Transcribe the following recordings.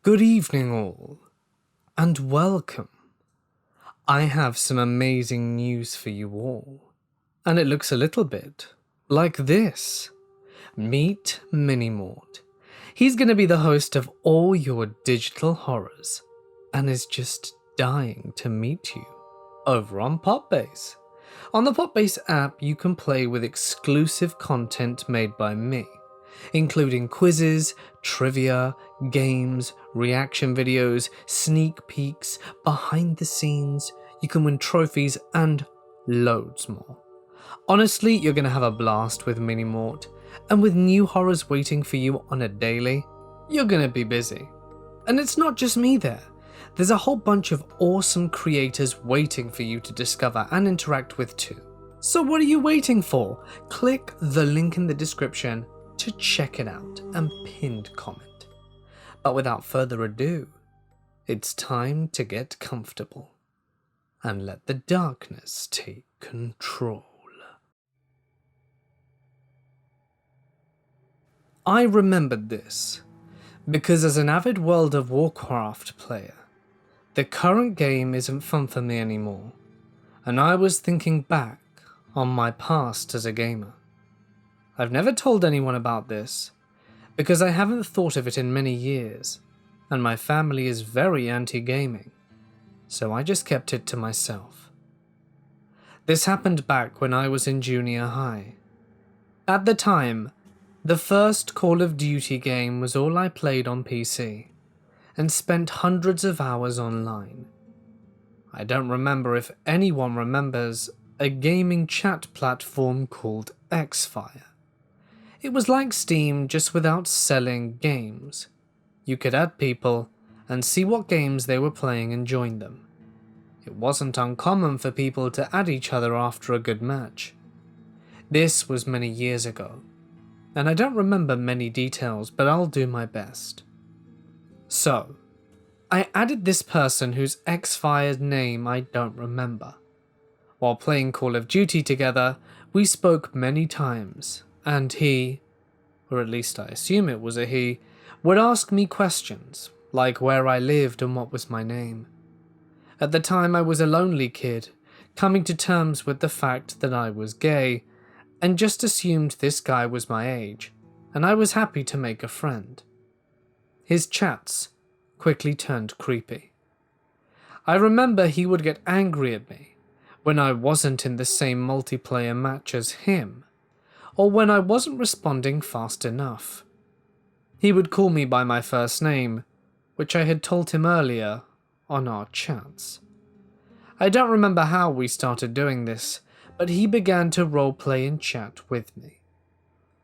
Good evening all, and welcome. I have some amazing news for you all, and it looks a little bit like this. Meet Mort. He's going to be the host of all your digital horrors, and is just dying to meet you over on Popbase. On the Popbase app, you can play with exclusive content made by me, including quizzes, trivia, games, reaction videos, sneak peeks, behind the scenes. You can win trophies and loads more. Honestly, you're going to have a blast with Mort, and with new horrors waiting for you on a daily, you're going to be busy. And it's not just me there. There's a whole bunch of awesome creators waiting for you to discover and interact with too. So what are you waiting for? Click the link in the description to check it out and pinned comment. But without further ado, it's time to get comfortable and let the darkness take control. I remembered this because as an avid World of Warcraft player, the current game isn't fun for me anymore, and I was thinking back on my past as a gamer. I've never told anyone about this, because I haven't thought of it in many years, and my family is very anti-gaming, so I just kept it to myself. This happened back when I was in junior high. At the time, the first Call of Duty game was all I played on PC, and spent hundreds of hours online. I don't remember if anyone remembers a gaming chat platform called Xfire. It was like Steam, just without selling games. You could add people and see what games they were playing and join them. It wasn't uncommon for people to add each other after a good match. This was many years ago, and I don't remember many details, but I'll do my best. So, I added this person whose Xfire's name I don't remember. While playing Call of Duty together, we spoke many times, and he, or at least I assume it was a he, would ask me questions, like where I lived and what was my name. At the time I was a lonely kid, coming to terms with the fact that I was gay, and just assumed this guy was my age, and I was happy to make a friend. His chats quickly turned creepy. I remember he would get angry at me when I wasn't in the same multiplayer match as him, or when I wasn't responding fast enough. He would call me by my first name, which I had told him earlier on our chats. I don't remember how we started doing this, but he began to roleplay in chat with me.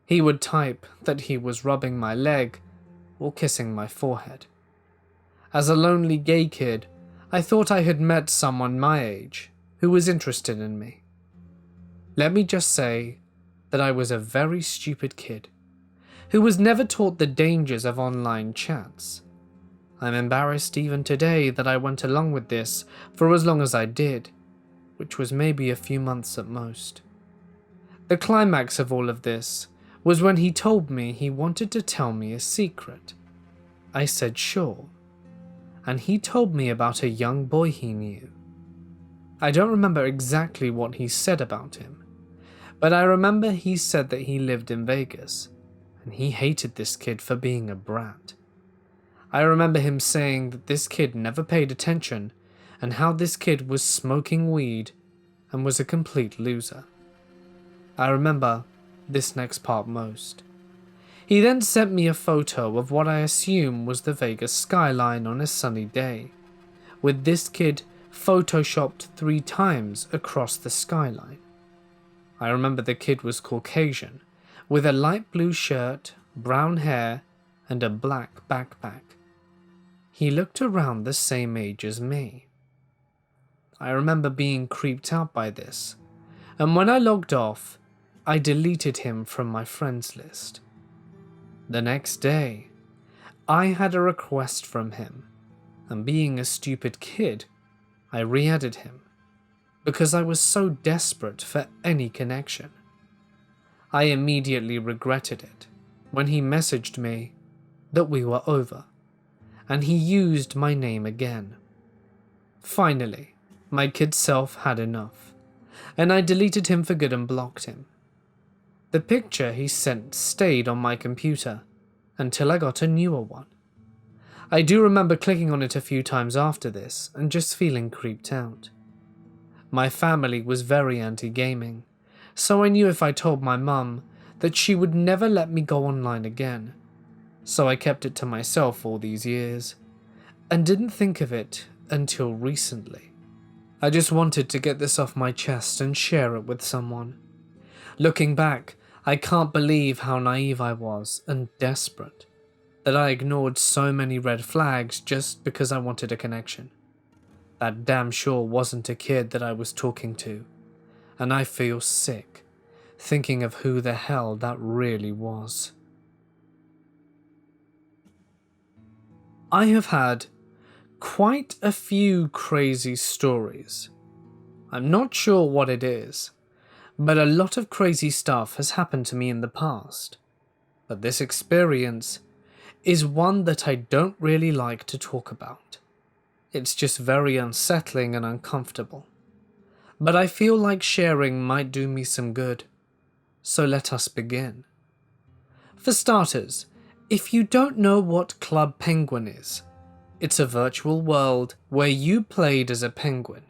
He would type that he was rubbing my leg or kissing my forehead. As a lonely gay kid, I thought I had met someone my age who was interested in me. Let me just say that I was a very stupid kid who was never taught the dangers of online chats. I'm embarrassed even today that I went along with this for as long as I did, which was maybe a few months at most. The climax of all of this was when he told me he wanted to tell me a secret. I said sure, and he told me about a young boy he knew. I don't remember exactly what he said about him, but I remember he said that he lived in Vegas, and he hated this kid for being a brat. I remember him saying that this kid never paid attention, and how this kid was smoking weed and was a complete loser. I remember this next part most. He then sent me a photo of what I assume was the Vegas skyline on a sunny day, with this kid photoshopped 3 times across the skyline. I remember the kid was Caucasian, with a light blue shirt, brown hair, and a black backpack. He looked around the same age as me. I remember being creeped out by this, and when I logged off, I deleted him from my friends list. The next day, I had a request from him, and being a stupid kid, I re-added him, because I was so desperate for any connection. I immediately regretted it when he messaged me that we were over, and he used my name again. Finally, my kid self had enough, and I deleted him for good and blocked him. The picture he sent stayed on my computer until I got a newer one. I do remember clicking on it a few times after this and just feeling creeped out. My family was very anti-gaming, so I knew if I told my mum that she would never let me go online again. So I kept it to myself all these years, and didn't think of it until recently. I just wanted to get this off my chest and share it with someone. Looking back, I can't believe how naive I was and desperate, that I ignored so many red flags just because I wanted a connection. That damn sure wasn't a kid that I was talking to, and I feel sick thinking of who the hell that really was. I have had quite a few crazy stories. I'm not sure what it is, but a lot of crazy stuff has happened to me in the past. But this experience is one that I don't really like to talk about. It's just very unsettling and uncomfortable. But I feel like sharing might do me some good. So let us begin. For starters, if you don't know what Club Penguin is, it's a virtual world where you played as a penguin.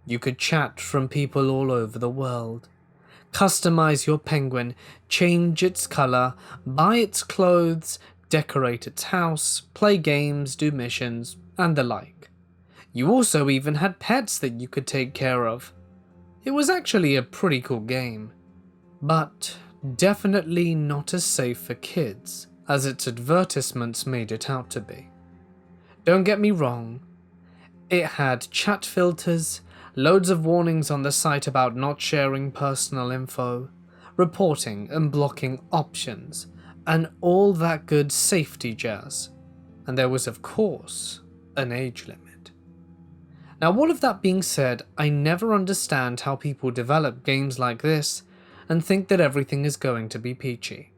You could chat from people all over the world, customize your penguin, change its color, buy its clothes, decorate its house, play games, do missions, and the like. You also even had pets that you could take care of. It was actually a pretty cool game, but definitely not as safe for kids as its advertisements made it out to be. Don't get me wrong, it had chat filters, loads of warnings on the site about not sharing personal info, reporting and blocking options, and all that good safety jazz. And there was, of course, an age limit. Now, all of that being said, I never understand how people develop games like this and think that everything is going to be peachy.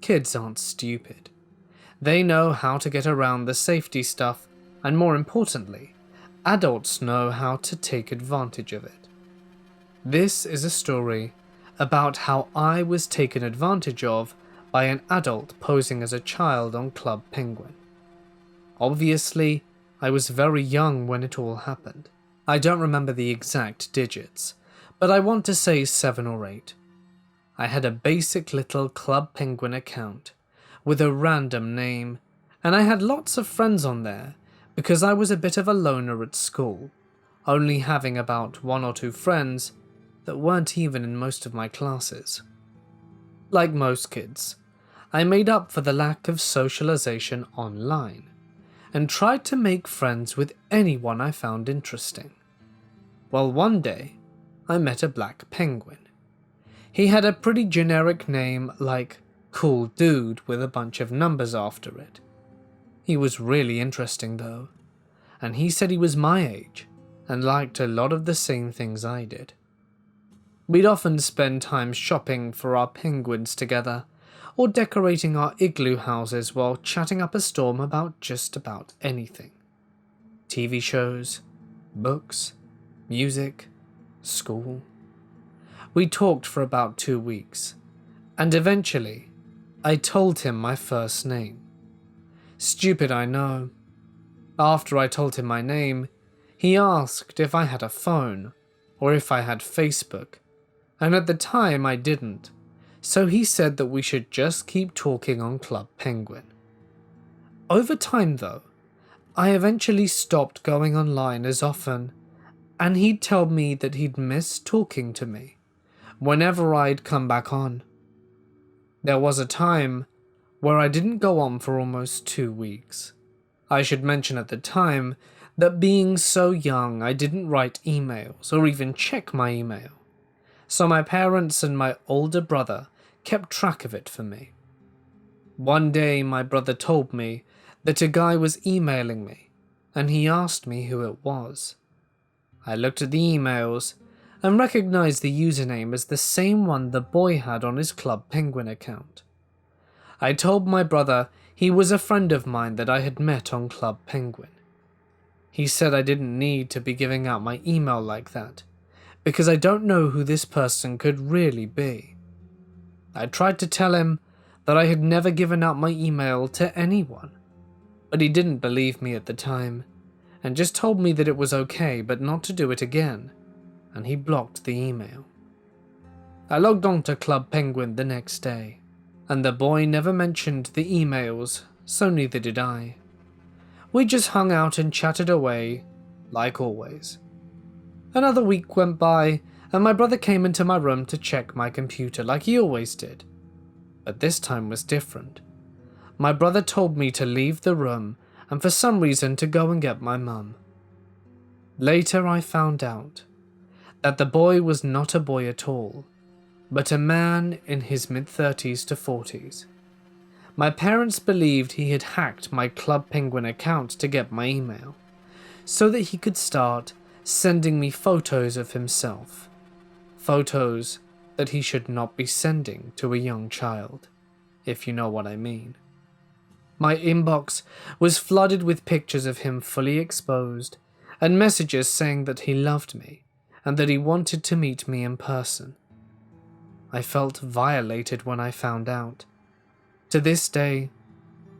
Kids aren't stupid. They know how to get around the safety stuff, and more importantly, adults know how to take advantage of it. This is a story about how I was taken advantage of by an adult posing as a child on Club Penguin. Obviously, I was very young when it all happened. I don't remember the exact digits, but I want to say 7 or 8. I had a basic little Club Penguin account with a random name, and I had lots of friends on there because I was a bit of a loner at school, only having about 1 or 2 friends that weren't even in most of my classes. Like most kids, I made up for the lack of socialization online and tried to make friends with anyone I found interesting. Well, one day, I met a black penguin. He had a pretty generic name like Cool Dude with a bunch of numbers after it. He was really interesting though, and he said he was my age and liked a lot of the same things I did. We'd often spend time shopping for our penguins together, or decorating our igloo houses while chatting up a storm about just about anything. TV shows, books, music, school. We talked for about 2 weeks, and eventually, I told him my first name. Stupid, I know. After I told him my name, he asked if I had a phone, or if I had Facebook, and at the time I didn't, so he said that we should just keep talking on Club Penguin. Over time though, I eventually stopped going online as often, and he'd tell me that he'd miss talking to me whenever I'd come back on. There was a time where I didn't go on for almost 2 weeks. I should mention at the time that being so young I didn't write emails or even check my email, so my parents and my older brother kept track of it for me. One day my brother told me that a guy was emailing me, and he asked me who it was. I looked at the emails and recognized the username as the same one the boy had on his Club Penguin account. I told my brother He was a friend of mine that I had met on Club Penguin. He said I didn't need to be giving out my email like that, because I don't know who this person could really be. I tried to tell him that I had never given out my email to anyone, but he didn't believe me at the time, and just told me that it was okay but not to do it again, and he blocked the email. I logged on to Club Penguin the next day, and the boy never mentioned the emails, so neither did I. We just hung out and chatted away, like always. Another week went by, and my brother came into my room to check my computer like he always did. But this time was different. My brother told me to leave the room and for some reason to go and get my mum. Later I found out that the boy was not a boy at all, but a man in his mid-30s to 40s. My parents believed he had hacked my Club Penguin account to get my email, so that he could start sending me photos of himself. Photos that he should not be sending to a young child, if you know what I mean. My inbox was flooded with pictures of him fully exposed, and messages saying that he loved me, and that he wanted to meet me in person. I felt violated when I found out. To this day,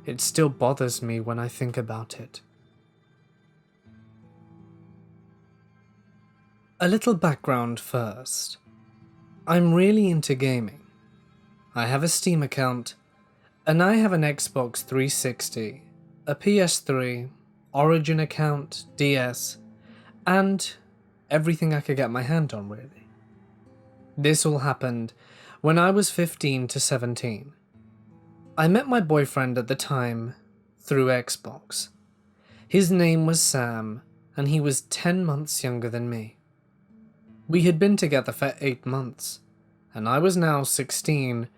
it still bothers me when I think about it. A little background first. I'm really into gaming. I have a Steam account, and I have an Xbox 360, a PS3, Origin account, DS, and everything I could get my hand on really. This all happened when I was 15 to 17. I met my boyfriend at the time through Xbox. His name was Sam, and he was 10 months younger than me. We had been together for 8 months, and I was now 16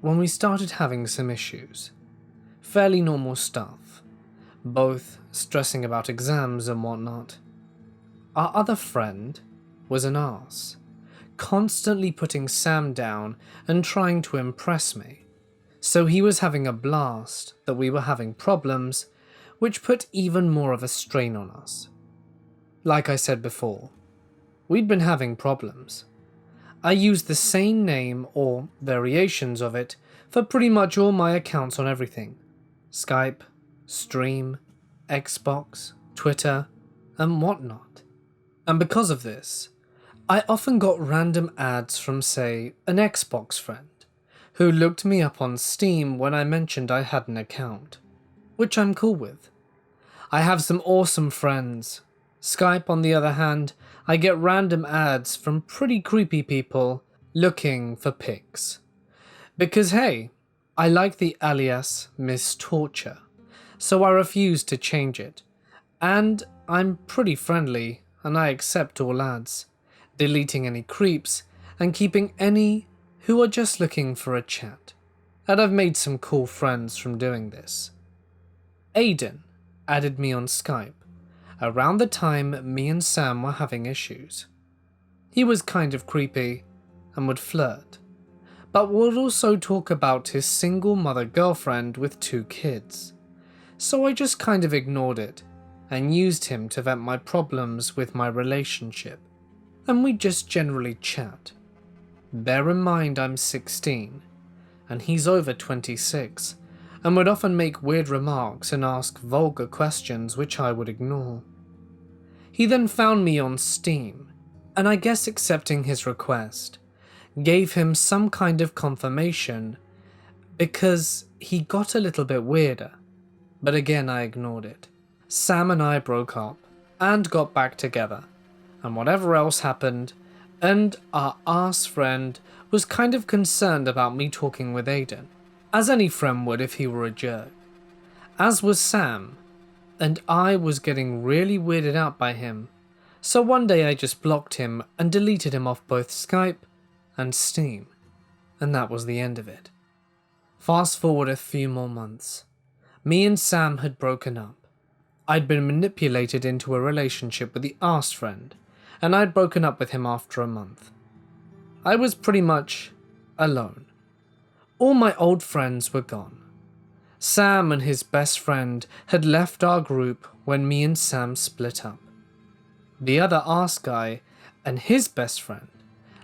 when we started having some issues. Fairly normal stuff, both stressing about exams and whatnot. Our other friend was an arse, constantly putting Sam down and trying to impress me. So he was having a blast that we were having problems, which put even more of a strain on us. Like I said before, we'd been having problems. I used the same name or variations of it for pretty much all my accounts on everything. Skype, Stream, Xbox, Twitter, and whatnot. And because of this, I often got random ads from, say, an Xbox friend, who looked me up on Steam when I mentioned I had an account, which I'm cool with. I have some awesome friends. Skype, on the other hand, I get random ads from pretty creepy people looking for pics. Because hey, I like the alias Miss Torture, so I refuse to change it. And I'm pretty friendly, and I accept all ads, deleting any creeps and keeping any who are just looking for a chat, and I've made some cool friends from doing this. Aiden added me on Skype around the time me and Sam were having issues. He was kind of creepy and would flirt, but would also talk about his single mother girlfriend with 2 kids, so I just kind of ignored it and used him to vent my problems with my relationship, and we'd just generally chat. Bear in mind I'm 16, and he's over 26, and would often make weird remarks and ask vulgar questions which I would ignore. He then found me on Steam, and I guess accepting his request gave him some kind of confirmation because he got a little bit weirder, but again I ignored it. Sam and I broke up and got back together, and whatever else happened, and our arse friend was kind of concerned about me talking with Aiden, as any friend would if he were a jerk. As was Sam, and I was getting really weirded out by him, so one day I just blocked him and deleted him off both Skype and Steam, and that was the end of it. Fast forward a few more months. Me and Sam had broken up. I'd been manipulated into a relationship with the arse friend, and I'd broken up with him after a month. I was pretty much alone. All my old friends were gone. Sam and his best friend had left our group when me and Sam split up. The other arse guy and his best friend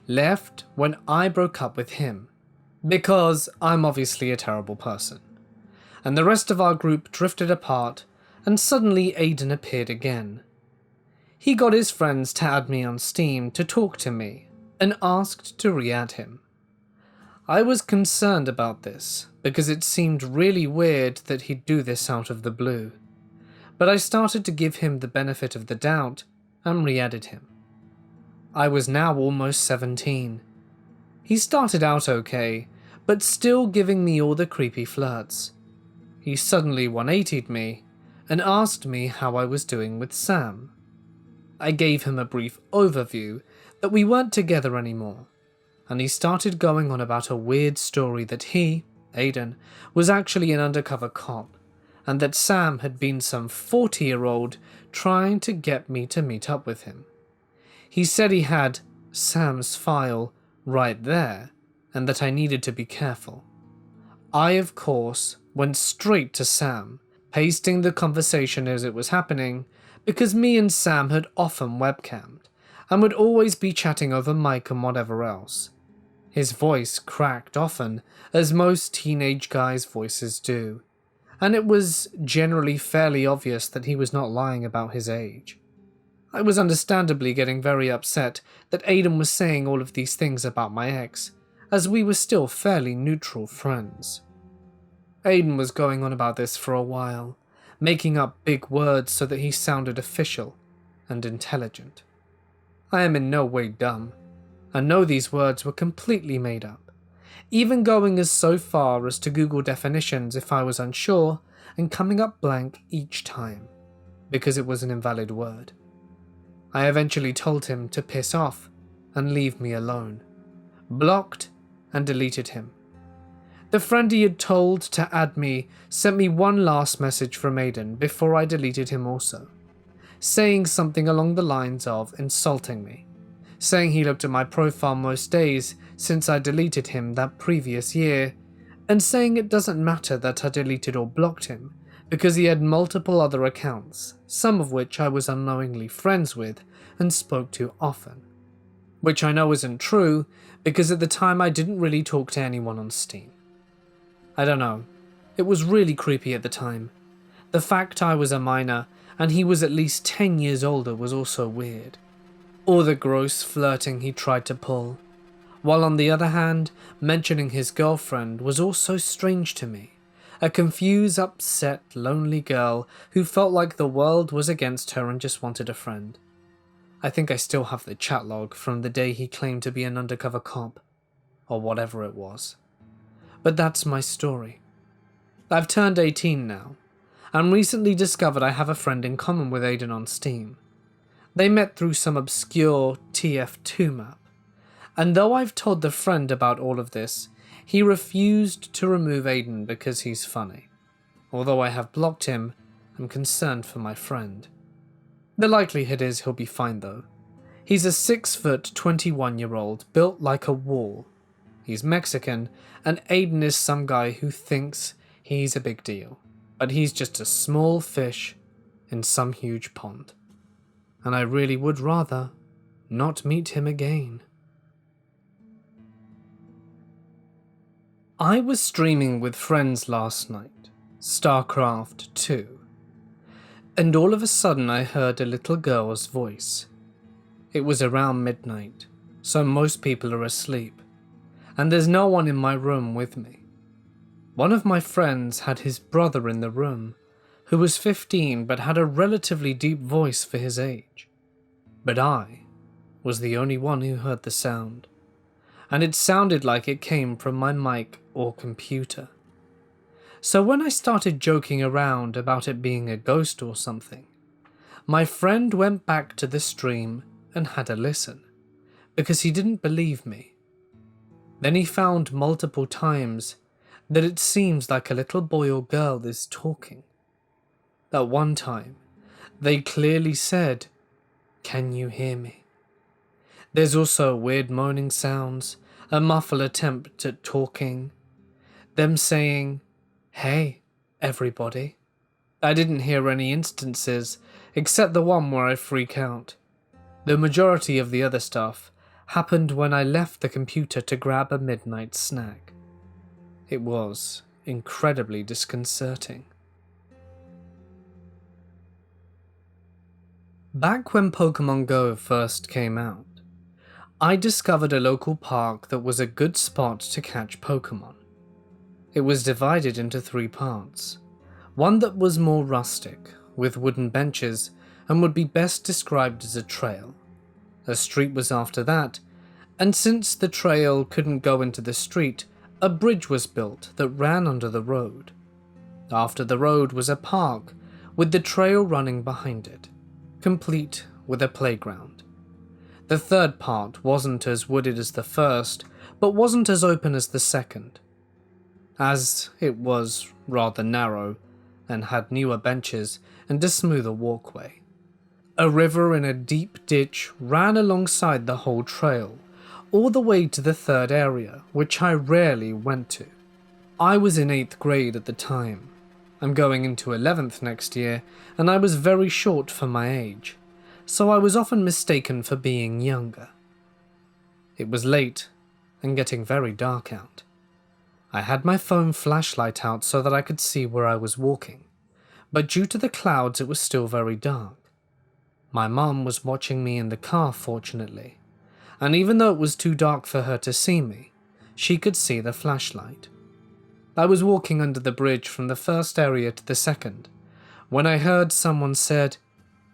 left when I broke up with him, because I'm obviously a terrible person. And the rest of our group drifted apart, and suddenly Aiden appeared again. He got his friends to add me on Steam to talk to me, and asked to re-add him. I was concerned about this, because it seemed really weird that he'd do this out of the blue. But I started to give him the benefit of the doubt, and re-added him. I was now almost 17. He started out okay, but still giving me all the creepy flirts. He suddenly 180'd me, and asked me how I was doing with Sam. I gave him a brief overview that we weren't together anymore, and he started going on about a weird story that he, Aiden, was actually an undercover cop, and that Sam had been some 40-year-old trying to get me to meet up with him. He said he had Sam's file right there, and that I needed to be careful. I, of course, went straight to Sam, pasting the conversation as it was happening, because me and Sam had often webcammed, and would always be chatting over mic and whatever else. His voice cracked often, as most teenage guys' voices do, and it was generally fairly obvious that he was not lying about his age. I was understandably getting very upset that Aiden was saying all of these things about my ex, as we were still fairly neutral friends. Aiden was going on about this for a while, making up big words so that he sounded official and intelligent. I am in no way dumb, and know these words were completely made up, even going as so far as to Google definitions if I was unsure and coming up blank each time, because it was an invalid word. I eventually told him to piss off and leave me alone, blocked and deleted him. The friend he had told to add me sent me one last message from Aiden before I deleted him also, saying something along the lines of insulting me, saying he looked at my profile most days since I deleted him that previous year, and saying it doesn't matter that I deleted or blocked him because he had multiple other accounts, some of which I was unknowingly friends with and spoke to often. Which I know isn't true, because at the time I didn't really talk to anyone on Steam. I don't know, it was really creepy at the time. The fact I was a minor and he was at least 10 years older was also weird. Or the gross flirting he tried to pull, while on the other hand, mentioning his girlfriend was also strange to me. A confused, upset, lonely girl who felt like the world was against her and just wanted a friend. I think I still have the chat log from the day he claimed to be an undercover cop, or whatever it was. But that's my story. I've turned 18 now, and recently discovered I have a friend in common with Aiden on Steam. They met through some obscure TF2 map, and though I've told the friend about all of this, he refused to remove Aiden because he's funny. Although I have blocked him, I'm concerned for my friend. The likelihood is he'll be fine though. He's a 6-foot 21-year-old built like a wall. He's Mexican, and Aiden is some guy who thinks he's a big deal, but he's just a small fish in some huge pond. And I really would rather not meet him again. I was streaming with friends last night, StarCraft 2, and all of a sudden I heard a little girl's voice. It was around midnight, so most people are asleep, and there's no one in my room with me. One of my friends had his brother in the room, who was 15 but had a relatively deep voice for his age. But I was the only one who heard the sound, and it sounded like it came from my mic or computer. So when I started joking around about it being a ghost or something, my friend went back to the stream and had a listen, because he didn't believe me. Then he found multiple times that it seems like a little boy or girl is talking. At one time, they clearly said, "Can you hear me?" There's also weird moaning sounds, a muffled attempt at talking, them saying, "Hey, everybody. I didn't hear any instances, except the one where I freak out. The majority of the other stuff happened when I left the computer to grab a midnight snack. It was incredibly disconcerting. Back when Pokemon Go first came out, I discovered a local park that was a good spot to catch Pokemon. It was divided into 3 parts. One that was more rustic, with wooden benches, and would be best described as a trail. A street was after that, and since the trail couldn't go into the street, a bridge was built that ran under the road. After the road was a park, with the trail running behind it, complete with a playground. The third part wasn't as wooded as the first, but wasn't as open as the second, as it was rather narrow and had newer benches and a smoother walkway. A river in a deep ditch ran alongside the whole trail, all the way to the third area, which I rarely went to. I was in 8th grade at the time. I'm going into 11th next year, and I was very short for my age, so I was often mistaken for being younger. It was late and getting very dark out. I had my phone flashlight out so that I could see where I was walking, but due to the clouds it was still very dark. My mum was watching me in the car, fortunately, and even though it was too dark for her to see me, she could see the flashlight. I was walking under the bridge from the first area to the second, when I heard someone said,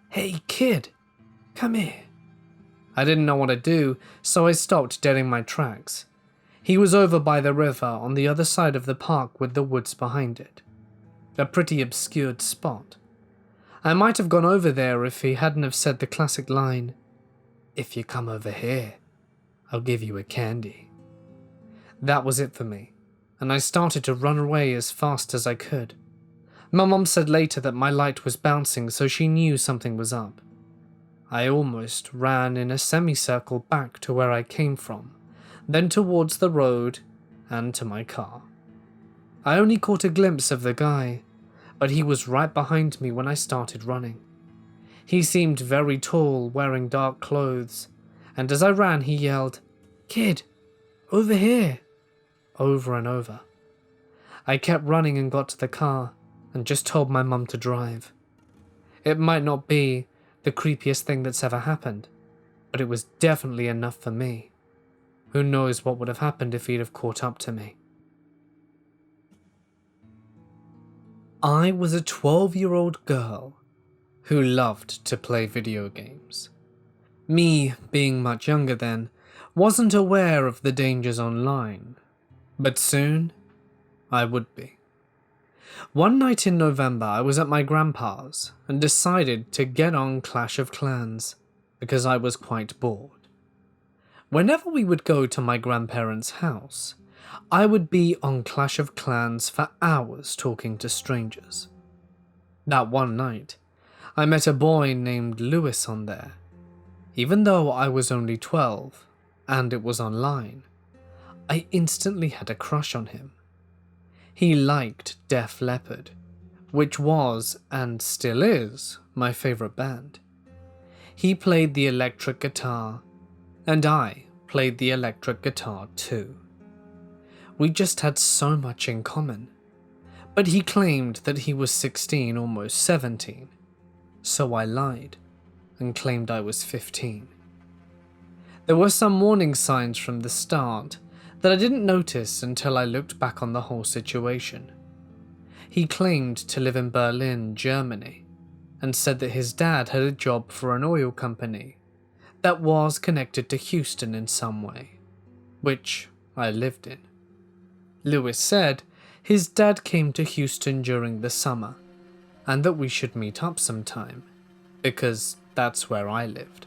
"Hey kid, come here." I didn't know what to do, so I stopped dead in my tracks. He was over by the river on the other side of the park with the woods behind it. A pretty obscured spot. I might have gone over there if he hadn't have said the classic line, "If you come over here, I'll give you a candy." That was it for me, and I started to run away as fast as I could. My mum said later that my light was bouncing, so she knew something was up. I almost ran in a semicircle back to where I came from, then towards the road and to my car. I only caught a glimpse of the guy, but he was right behind me when I started running. He seemed very tall, wearing dark clothes, and as I ran he yelled, "Kid, over here," over and over. I kept running and got to the car, and just told my mum to drive. It might not be the creepiest thing that's ever happened, but it was definitely enough for me. Who knows what would have happened if he'd have caught up to me. I was a 12-year-old girl who loved to play video games. Me, being much younger then, wasn't aware of the dangers online, but soon I would be. One night in November I was at my grandpa's and decided to get on Clash of Clans because I was quite bored. Whenever we would go to my grandparents' house, I would be on Clash of Clans for hours talking to strangers. That one night, I met a boy named Lewis on there. Even though I was only 12 and it was online, I instantly had a crush on him. He liked Def Leppard, which was and still is my favorite band. He played the electric guitar, and I played the electric guitar too. We just had so much in common, but he claimed that he was 16, almost 17, so I lied and claimed I was 15. There were some warning signs from the start that I didn't notice until I looked back on the whole situation. He claimed to live in Berlin, Germany, and said that his dad had a job for an oil company that was connected to Houston in some way, which I lived in. Lewis said his dad came to Houston during the summer, and that we should meet up sometime, because that's where I lived.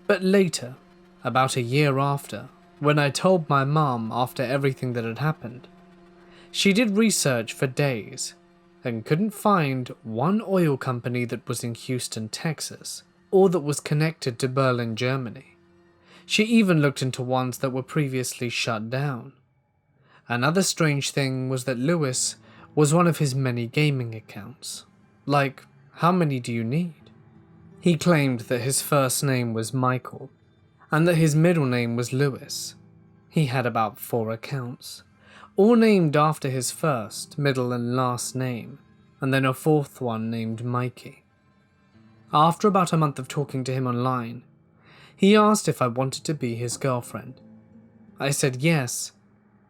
But later, about a year after, when I told my mum after everything that had happened, she did research for days and couldn't find one oil company that was in Houston, Texas, or that was connected to Berlin, Germany. She even looked into ones that were previously shut down. Another strange thing was that Lewis was one of his many gaming accounts. Like, how many do you need? He claimed that his first name was Michael, and that his middle name was Lewis. He had about 4 accounts, all named after his first, middle and last name, and then a 4th one named Mikey. After about a month of talking to him online, he asked if I wanted to be his girlfriend. I said yes,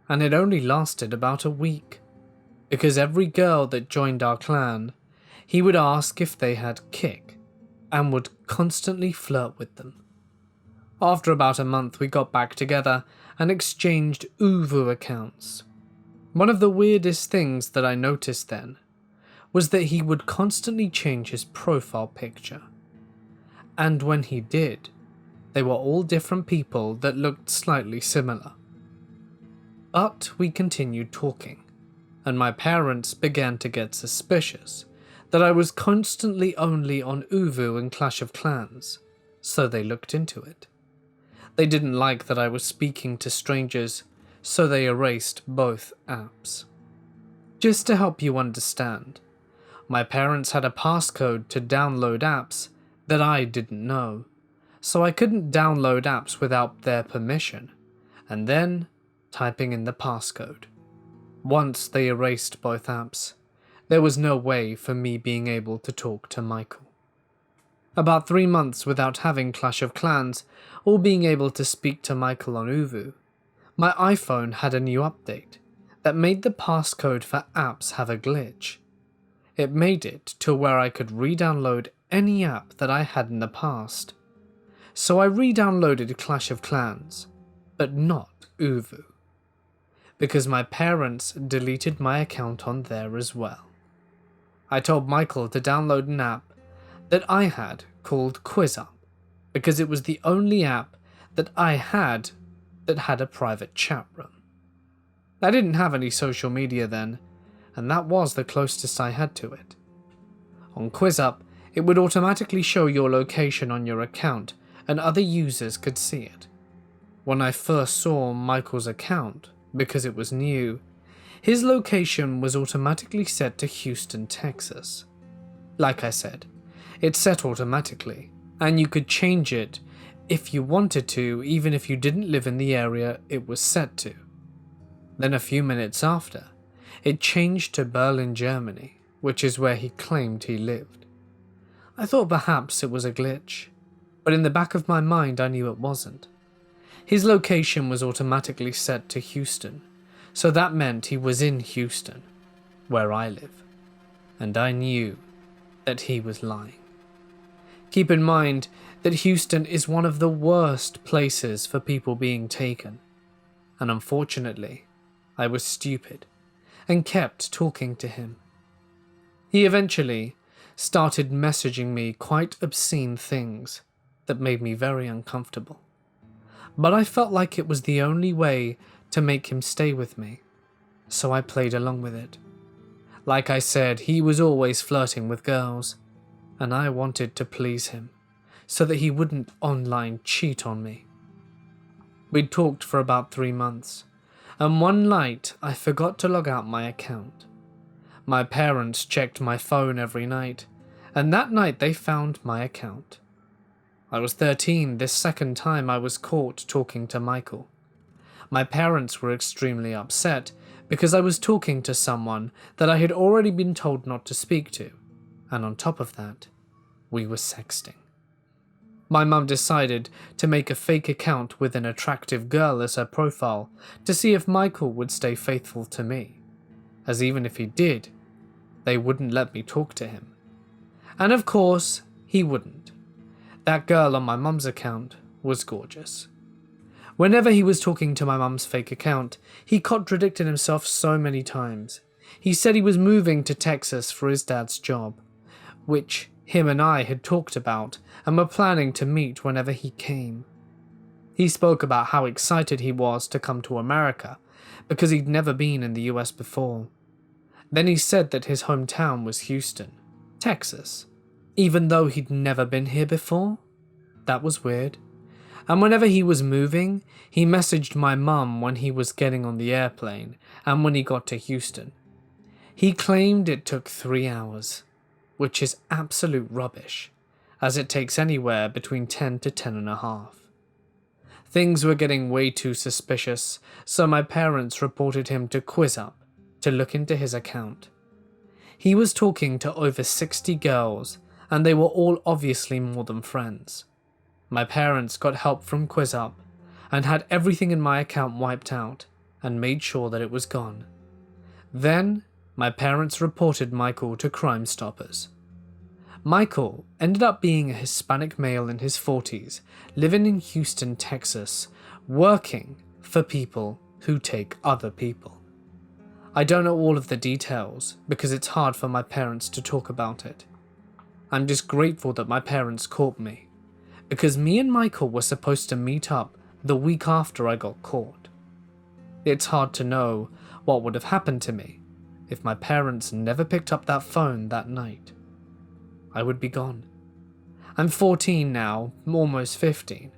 and it only lasted about a week, because every girl that joined our clan, he would ask if they had kick, and would constantly flirt with them. After about a month, we got back together and exchanged Uvu accounts. One of the weirdest things that I noticed then was that he would constantly change his profile picture. And when he did, they were all different people that looked slightly similar. But we continued talking, and my parents began to get suspicious that I was constantly only on Uvu and Clash of Clans, so they looked into it. They didn't like that I was speaking to strangers, so they erased both apps. Just to help you understand, my parents had a passcode to download apps that I didn't know, so I couldn't download apps without their permission, and then typing in the passcode. Once they erased both apps, there was no way for me being able to talk to Michael. About 3 months without having Clash of Clans or being able to speak to Michael on Uvu, my iPhone had a new update that made the passcode for apps have a glitch. It made it to where I could re-download any app that I had in the past. So I re-downloaded Clash of Clans, but not Uvu, because my parents deleted my account on there as well. I told Michael to download an app that I had called QuizUp, because it was the only app that I had that had a private chat room. I didn't have any social media then, and that was the closest I had to it. On QuizUp, it would automatically show your location on your account, and other users could see it. When I first saw Michael's account, because it was new, his location was automatically set to Houston, Texas. Like I said, it's set automatically, and you could change it if you wanted to, even if you didn't live in the area it was set to. Then a few minutes after, it changed to Berlin, Germany, which is where he claimed he lived. I thought perhaps it was a glitch, but in the back of my mind I knew it wasn't. His location was automatically set to Houston, so that meant he was in Houston, where I live, and I knew that he was lying. Keep in mind that Houston is one of the worst places for people being taken, and unfortunately, I was stupid and kept talking to him. He eventually started messaging me quite obscene things that made me very uncomfortable, but I felt like it was the only way to make him stay with me, so I played along with it. Like I said, he was always flirting with girls, and I wanted to please him, so that he wouldn't online cheat on me. We'd talked for about 3 months, and one night I forgot to log out my account. My parents checked my phone every night, and that night they found my account. I was 13 this second time I was caught talking to Michael. My parents were extremely upset because I was talking to someone that I had already been told not to speak to, and on top of that, we were sexting. My mum decided to make a fake account with an attractive girl as her profile to see if Michael would stay faithful to me, as even if he did, they wouldn't let me talk to him. And of course, he wouldn't. That girl on my mum's account was gorgeous. Whenever he was talking to my mum's fake account, he contradicted himself so many times. He said he was moving to Texas for his dad's job, which him and I had talked about and were planning to meet whenever he came. He spoke about how excited he was to come to America because he'd never been in the US before. Then he said that his hometown was Houston, Texas, even though he'd never been here before. That was weird. And whenever he was moving, he messaged my mum when he was getting on the airplane and when he got to Houston. He claimed it took 3 hours, which is absolute rubbish, as it takes anywhere between 10 to 10.5. Things were getting way too suspicious, so my parents reported him to QuizUp to look into his account. He was talking to over 60 girls, and they were all obviously more than friends. My parents got help from QuizUp and had everything in my account wiped out and made sure that it was gone. Then, my parents reported Michael to Crime Stoppers. Michael ended up being a Hispanic male in his 40s, living in Houston, Texas, working for people who take other people. I don't know all of the details because it's hard for my parents to talk about it. I'm just grateful that my parents caught me, because me and Michael were supposed to meet up the week after I got caught. It's hard to know what would have happened to me if my parents never picked up that phone that night. I would be gone. I'm 14 now, almost 15,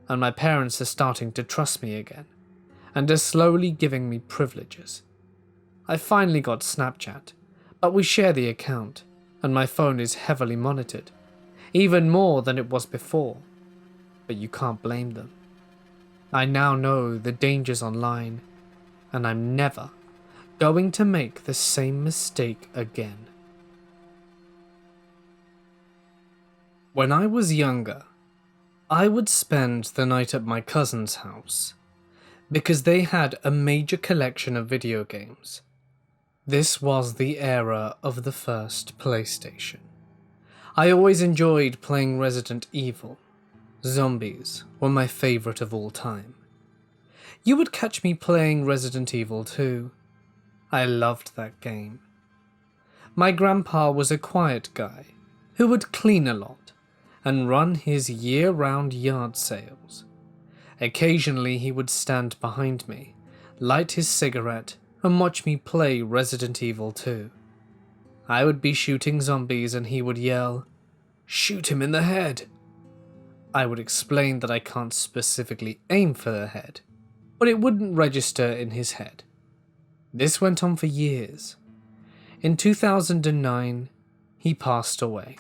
and my parents are starting to trust me again, and are slowly giving me privileges. I finally got Snapchat, but we share the account, and my phone is heavily monitored, even more than it was before, but you can't blame them. I now know the dangers online, and I'm never going to make the same mistake again. When I was younger, I would spend the night at my cousin's house, because they had a major collection of video games. This was the era of the first PlayStation. I always enjoyed playing Resident Evil. Zombies were my favorite of all time. You would catch me playing Resident Evil 2. I loved that game. My grandpa was a quiet guy who would clean a lot and run his year-round yard sales. Occasionally he would stand behind me, light his cigarette, and watch me play Resident Evil 2. I would be shooting zombies and he would yell, "Shoot him in the head!" I would explain that I can't specifically aim for the head, but it wouldn't register in his head. This went on for years. In 2009, he passed away.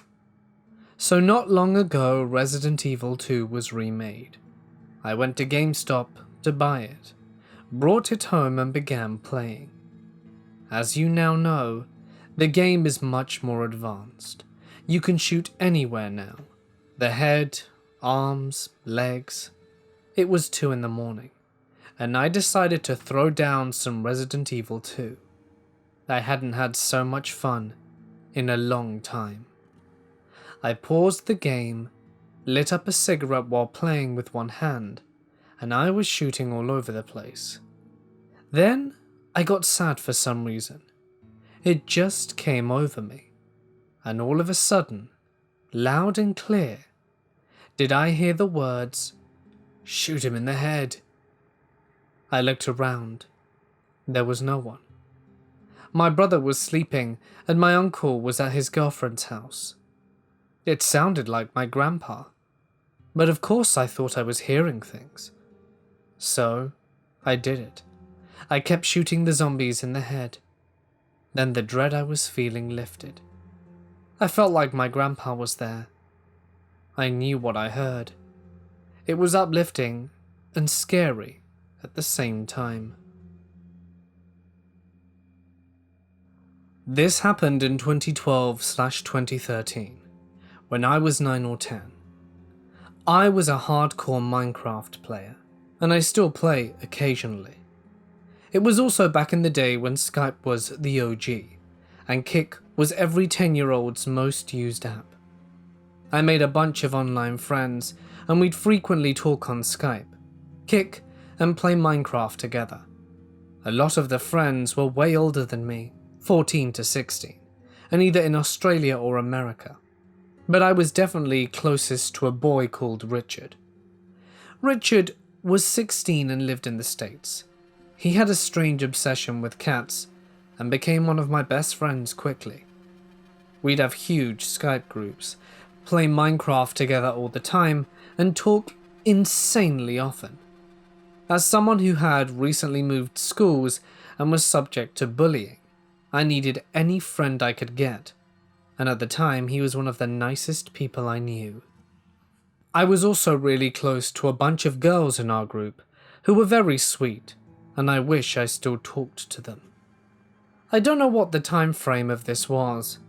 So not long ago, Resident Evil 2 was remade. I went to GameStop to buy it, brought it home and began playing. As you now know, the game is much more advanced. You can shoot anywhere now. The head, arms, legs. It was 2 in the morning, and I decided to throw down some Resident Evil 2. I hadn't had so much fun in a long time. I paused the game, lit up a cigarette while playing with one hand, and I was shooting all over the place. Then I got sad for some reason. It just came over me, and all of a sudden, loud and clear, did I hear the words, "Shoot him in the head." I looked around. There was no one. My brother was sleeping, and my uncle was at his girlfriend's house. It sounded like my grandpa, but of course I thought I was hearing things. So, I did it. I kept shooting the zombies in the head. Then the dread I was feeling lifted. I felt like my grandpa was there. I knew what I heard. It was uplifting and scary at the same time. This happened in 2012/2013. When I was 9 or 10. I was a hardcore Minecraft player, and I still play occasionally. It was also back in the day when Skype was the OG, and Kik was every 10-year-old's most used app. I made a bunch of online friends, and we'd frequently talk on Skype, Kik, and play Minecraft together. A lot of the friends were way older than me, 14 to 16, and either in Australia or America. But I was definitely closest to a boy called Richard. Richard was 16 and lived in the States. He had a strange obsession with cats and became one of my best friends quickly. We'd have huge Skype groups, play Minecraft together all the time, and talk insanely often. As someone who had recently moved schools and was subject to bullying, I needed any friend I could get, and at the time he was one of the nicest people I knew. I was also really close to a bunch of girls in our group who were very sweet, and I wish I still talked to them. I don't know what the time frame of this was,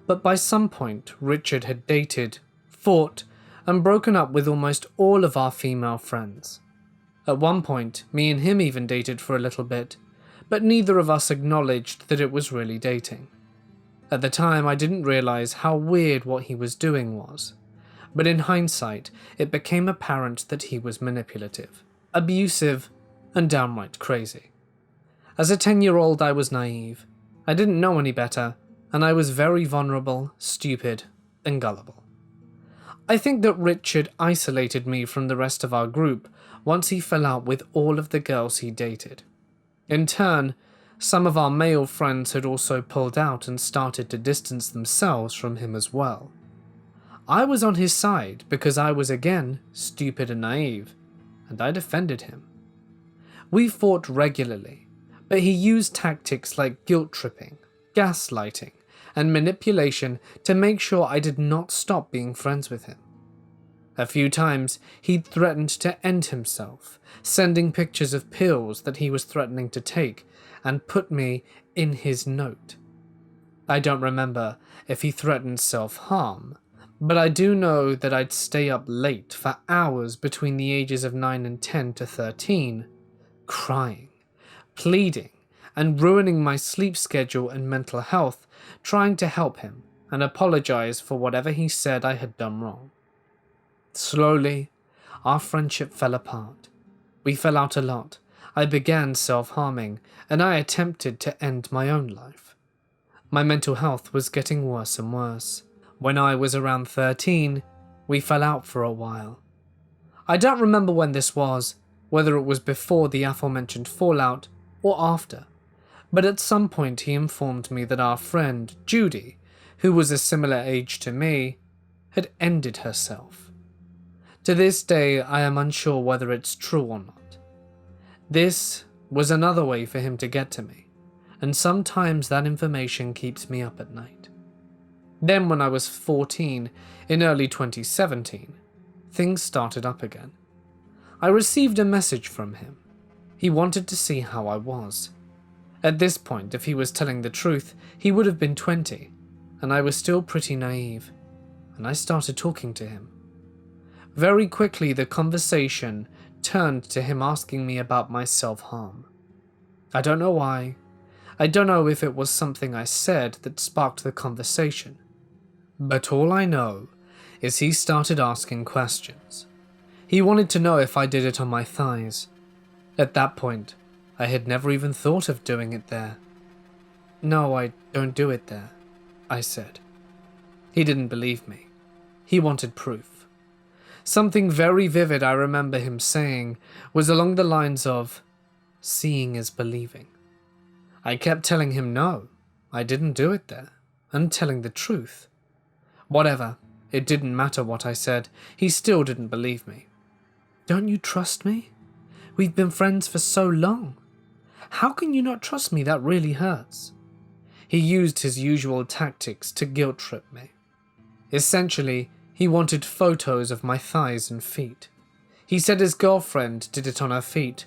but by some point Richard had dated, fought, and broken up with almost all of our female friends. At one point, me and him even dated for a little bit, but neither of us acknowledged that it was really dating. At the time, I didn't realize how weird what he was doing was, but in hindsight, it became apparent that he was manipulative, abusive, and downright crazy. As a 10-year-old, I was naive. I didn't know any better, and I was very vulnerable, stupid, and gullible. I think that Richard isolated me from the rest of our group once he fell out with all of the girls he dated. In turn, some of our male friends had also pulled out and started to distance themselves from him as well. I was on his side because I was again stupid and naive, and I defended him. We fought regularly, but he used tactics like guilt-tripping, gaslighting, and manipulation to make sure I did not stop being friends with him. A few times, he'd threatened to end himself, sending pictures of pills that he was threatening to take, and put me in his note. I don't remember if he threatened self-harm, but I do know that I'd stay up late for hours between the ages of 9 and 10 to 13, crying, pleading, and ruining my sleep schedule and mental health, trying to help him and apologize for whatever he said I had done wrong. Slowly, our friendship fell apart. We fell out a lot. I began self-harming, and I attempted to end my own life. My mental health was getting worse and worse. When I was around 13, we fell out for a while. I don't remember when this was, whether it was before the aforementioned fallout or after, but at some point he informed me that our friend, Judy, who was a similar age to me, had ended herself. To this day, I am unsure whether it's true or not. This was another way for him to get to me, and sometimes that information keeps me up at night. Then when I was 14, in early 2017, things started up again. I received a message from him. He wanted to see how I was. At this point, if he was telling the truth, he would have been 20, and I was still pretty naive, and I started talking to him. Very quickly, the conversation turned to him asking me about my self-harm. I don't know why. I don't know if it was something I said that sparked the conversation. But all I know is he started asking questions. He wanted to know if I did it on my thighs. At that point, I had never even thought of doing it there. No, I don't do it there, I said. He didn't believe me. He wanted proof. Something very vivid I remember him saying was along the lines of, "Seeing is believing." I kept telling him no, I didn't do it there, and telling the truth. Whatever, it didn't matter what I said, he still didn't believe me. "Don't you trust me? We've been friends for so long. How can you not trust me? That really hurts." He used his usual tactics to guilt-trip me. Essentially, he wanted photos of my thighs and feet. He said his girlfriend did it on her feet,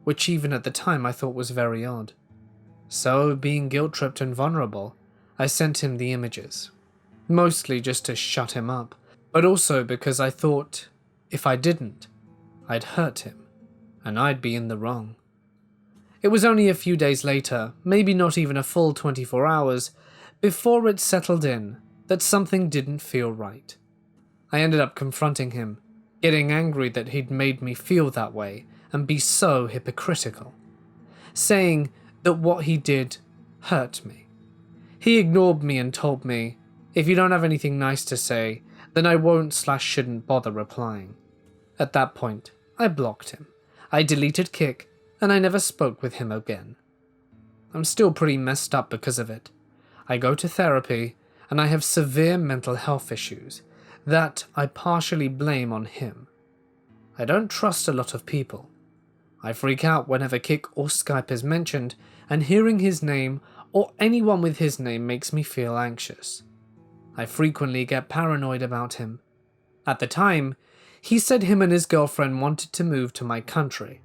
which even at the time I thought was very odd. So, being guilt-tripped and vulnerable, I sent him the images. Mostly just to shut him up, but also because I thought, if I didn't, I'd hurt him, and I'd be in the wrong. It was only a few days later, maybe not even a full 24 hours, before it settled in that something didn't feel right. I ended up confronting him, getting angry that he'd made me feel that way and be so hypocritical, saying that what he did hurt me. He ignored me and told me, if you don't have anything nice to say, then I won't/shouldn't bother replying. At that point, I blocked him. I deleted Kik, and I never spoke with him again. I'm still pretty messed up because of it. I go to therapy, and I have severe mental health issues that I partially blame on him. I don't trust a lot of people. I freak out whenever Kik or Skype is mentioned, and hearing his name or anyone with his name makes me feel anxious. I frequently get paranoid about him. At the time, he said him and his girlfriend wanted to move to my country,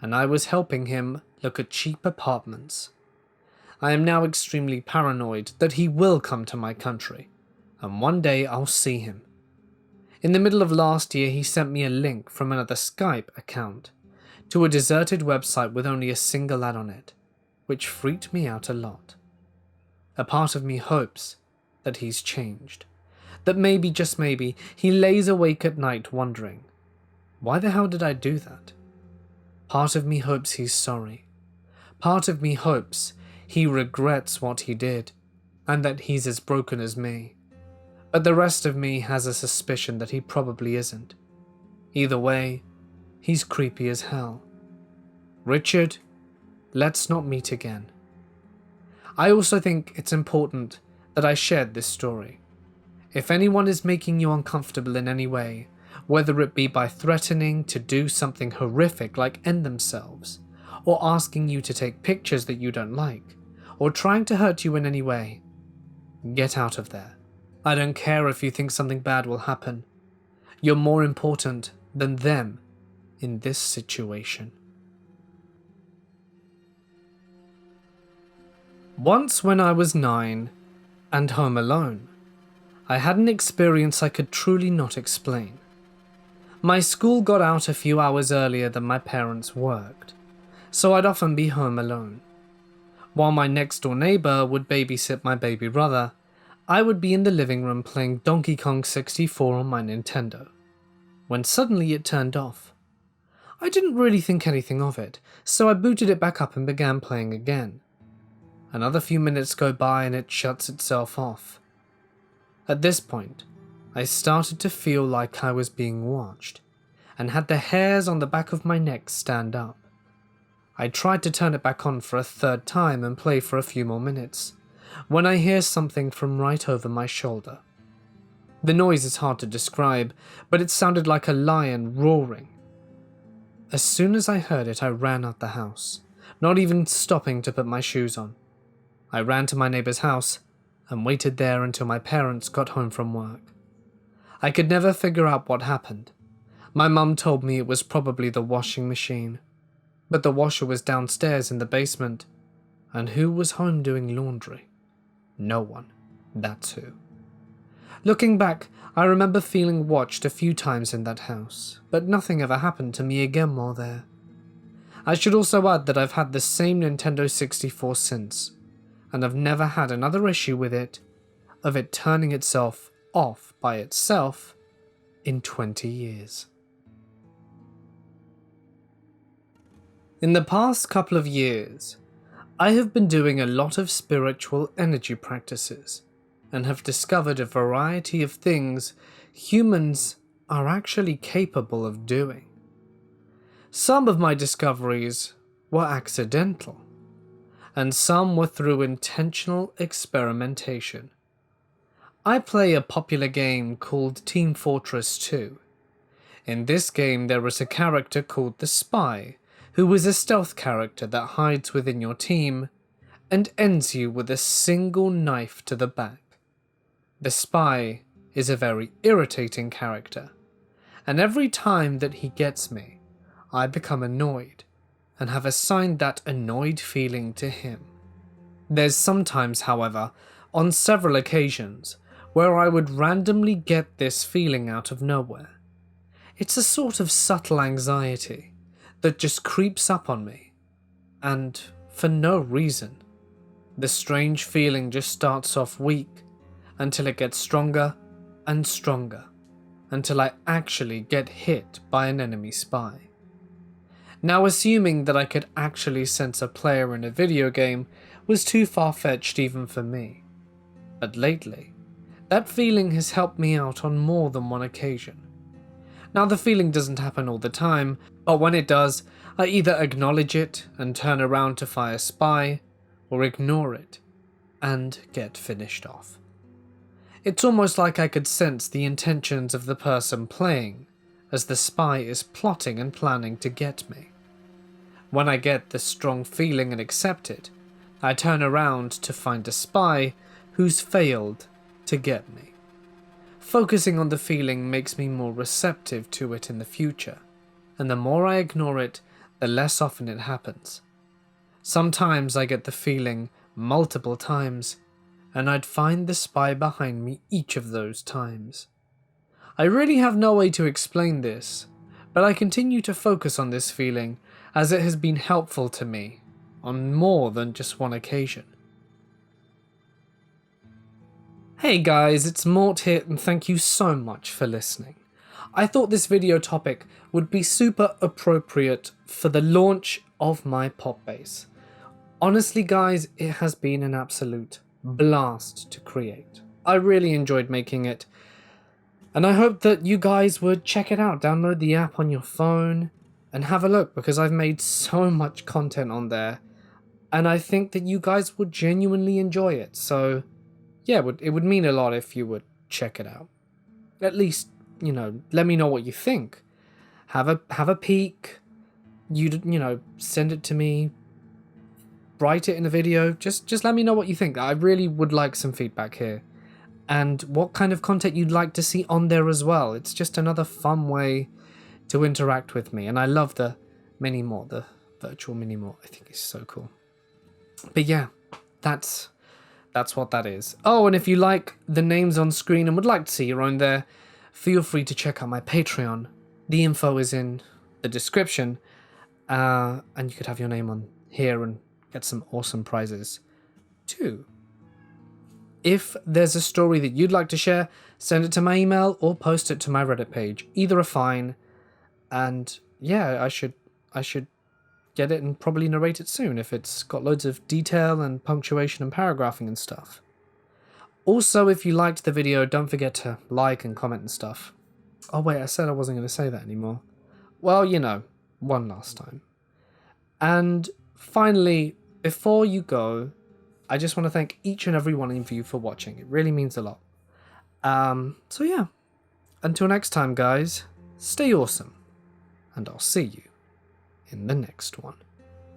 and I was helping him look at cheap apartments. I am now extremely paranoid that he will come to my country, and one day I'll see him. In the middle of last year, he sent me a link from another Skype account to a deserted website with only a single ad on it, which freaked me out a lot. A part of me hopes that he's changed, that maybe, just maybe, he lays awake at night wondering, why the hell did I do that? Part of me hopes he's sorry. Part of me hopes he regrets what he did, and that he's as broken as me. But the rest of me has a suspicion that he probably isn't. Either way, he's creepy as hell. Richard, let's not meet again. I also think it's important that I shared this story. If anyone is making you uncomfortable in any way, whether it be by threatening to do something horrific like end themselves, or asking you to take pictures that you don't like, or trying to hurt you in any way, get out of there. I don't care if you think something bad will happen. You're more important than them in this situation. Once when I was 9 and home alone, I had an experience I could truly not explain. My school got out a few hours earlier than my parents worked, so I'd often be home alone. While my next door neighbor would babysit my baby brother, I would be in the living room playing Donkey Kong 64 on my Nintendo, when suddenly it turned off. I didn't really think anything of it, so I booted it back up and began playing again. Another few minutes go by and it shuts itself off. At this point, I started to feel like I was being watched, and had the hairs on the back of my neck stand up. I tried to turn it back on for a third time and play for a few more minutes, when I hear something from right over my shoulder. The noise is hard to describe, but it sounded like a lion roaring. As soon as I heard it, I ran out the house, not even stopping to put my shoes on. I ran to my neighbor's house and waited there until my parents got home from work. I could never figure out what happened. My mum told me it was probably the washing machine, but the washer was downstairs in the basement, and who was home doing laundry? No one. That's who. Looking back, I remember feeling watched a few times in that house, but nothing ever happened to me again while there. I should also add that I've had the same Nintendo 64 since, and I've never had another issue with it, of it turning itself off by itself in 20 years. In the past couple of years, I have been doing a lot of spiritual energy practices and have discovered a variety of things humans are actually capable of doing. Some of my discoveries were accidental, and some were through intentional experimentation. I play a popular game called Team Fortress 2. In this game there is a character called the Spy, who is a stealth character that hides within your team and ends you with a single knife to the back. The Spy is a very irritating character, and every time that he gets me, I become annoyed and have assigned that annoyed feeling to him. There's sometimes, however, on several occasions, where I would randomly get this feeling out of nowhere. It's a sort of subtle anxiety that just creeps up on me, and for no reason. The strange feeling just starts off weak until it gets stronger and stronger, until I actually get hit by an enemy spy. Now, assuming that I could actually sense a player in a video game was too far-fetched even for me, but lately, that feeling has helped me out on more than one occasion. Now, the feeling doesn't happen all the time, but when it does, I either acknowledge it and turn around to fire spy, or ignore it and get finished off. It's almost like I could sense the intentions of the person playing, as the spy is plotting and planning to get me. When I get this strong feeling and accept it, I turn around to find a spy who's failed to get me. Focusing on the feeling makes me more receptive to it in the future, and the more I ignore it, the less often it happens. Sometimes I get the feeling multiple times, and I'd find the spy behind me each of those times. I really have no way to explain this, but I continue to focus on this feeling as it has been helpful to me on more than just one occasion. Hey guys, it's Mort here, and thank you so much for listening. I thought this video topic would be super appropriate for the launch of my Popbase. Honestly guys, it has been an absolute blast to create. I really enjoyed making it, and I hope that you guys would check it out. Download the app on your phone and have a look, because I've made so much content on there, and I think that you guys would genuinely enjoy it. So yeah, it would mean a lot if you would check it out. At least, let me know what you think. Have a peek. Send it to me. Write it in a video. Just let me know what you think. I really would like some feedback here. And what kind of content you'd like to see on there as well. It's just another fun way to interact with me. And I love the mini Mort, the virtual mini Mort. I think it's so cool. But yeah, that's what that is. Oh, and if you like the names on screen and would like to see your own there, feel free to check out my Patreon. The info is in the description, and you could have your name on here and get some awesome prizes too. If there's a story that you'd like to share, send it to my email or post it to my Reddit page. Either are fine. And yeah, I should get it and probably narrate it soon if it's got loads of detail and punctuation and paragraphing and stuff. Also, if you liked the video, don't forget to like and comment and stuff. Oh wait, I said I wasn't going to say that anymore. Well, one last time. And finally, before you go, I just want to thank each and every one of you for watching. It really means a lot. So yeah, until next time guys, stay awesome, and I'll see you in the next one.